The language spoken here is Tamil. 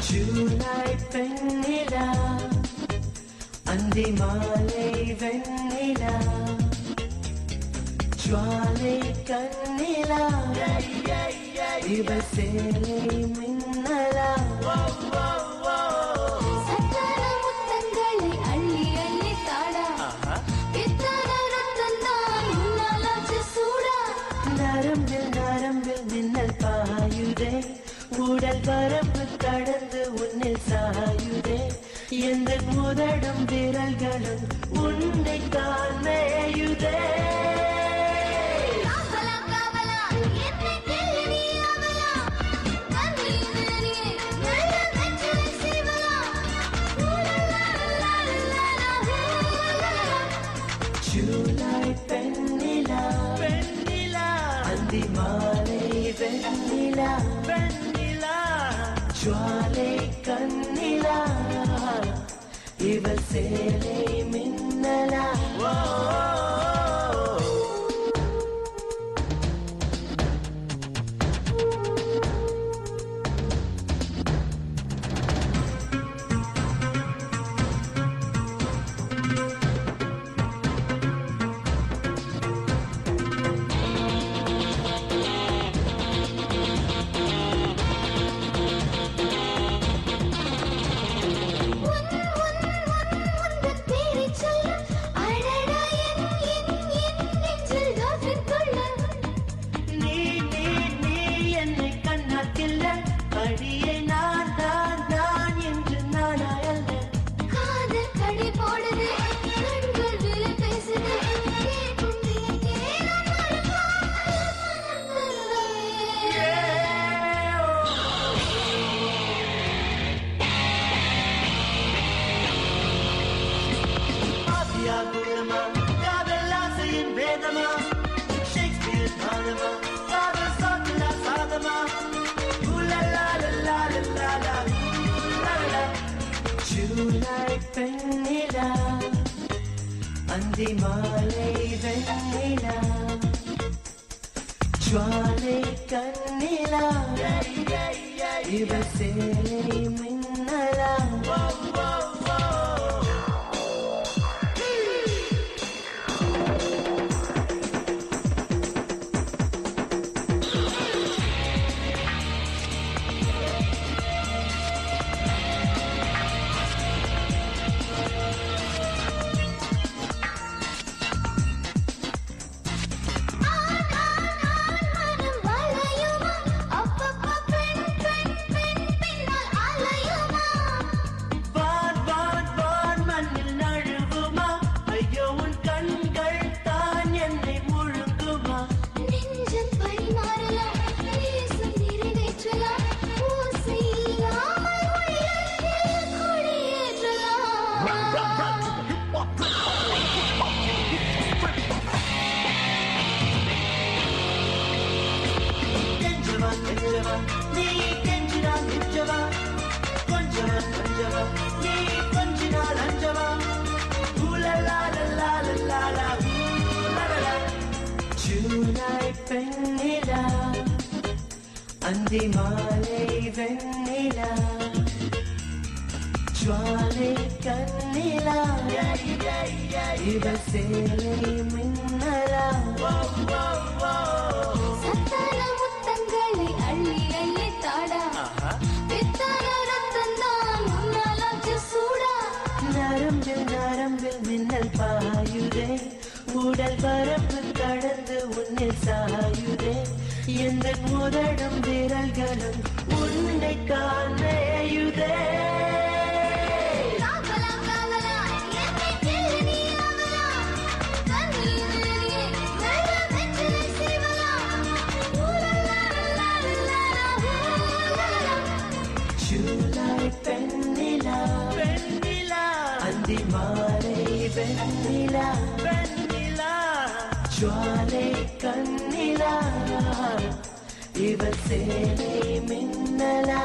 ஜூலை பெண்ணிலா அந்தி மாலை வெண்ணிலா ஜுவாலை கண்ணிலா இவள் சேலை மின்னலா சக்கர முத்தங்களை அள்ளி அள்ளி தாடா இத்தனை ரத்தந்தான் உன்னாலாச்சு சூடா நரம்பில் நரம்பில் மின்னல் பாயுதே உடல் பரப்பு கடந்து உன்னில் சாயுதே எந்த முதடும் விரல்களும் உன்னை தான் மேயுதே ஜூலை பெண்ணிலா அந்தி மாலை வெண்ணிலா ஜுவாலை கண்ணிலா இவள் சேலை மின்னலா ஜூலை பெண்ணிலா அந்தி மாலை வெண்ணிலா ஜுவாலை கண்ணிலா இவள் சேலை மின்னலா ஜூலை பெண்ணிலா அந்தி மாலை வெண்ணிலா ஜுவாலை கண்ணிலா இவள் சேலை மின்னலா சக்கர முத்தங்களை அள்ளி அள்ளி தாடா இத்தனை ரத்தந்தான் உன்னாலாச்சு சூடா நரம்பில் நரம்பில் மின்னல் பாயுதே உடல் பரப்பு கடந்து உன்னில் சாயுதே எந்த முதடும் விரல்களும் உன்னை காணேயுதே ஜூலை பெண்ணிலா அதிமாலை வெண்ணிலா வெண்ணிலா ஜுவாலை கண்ணிலா இவள் சேலை மின்னலா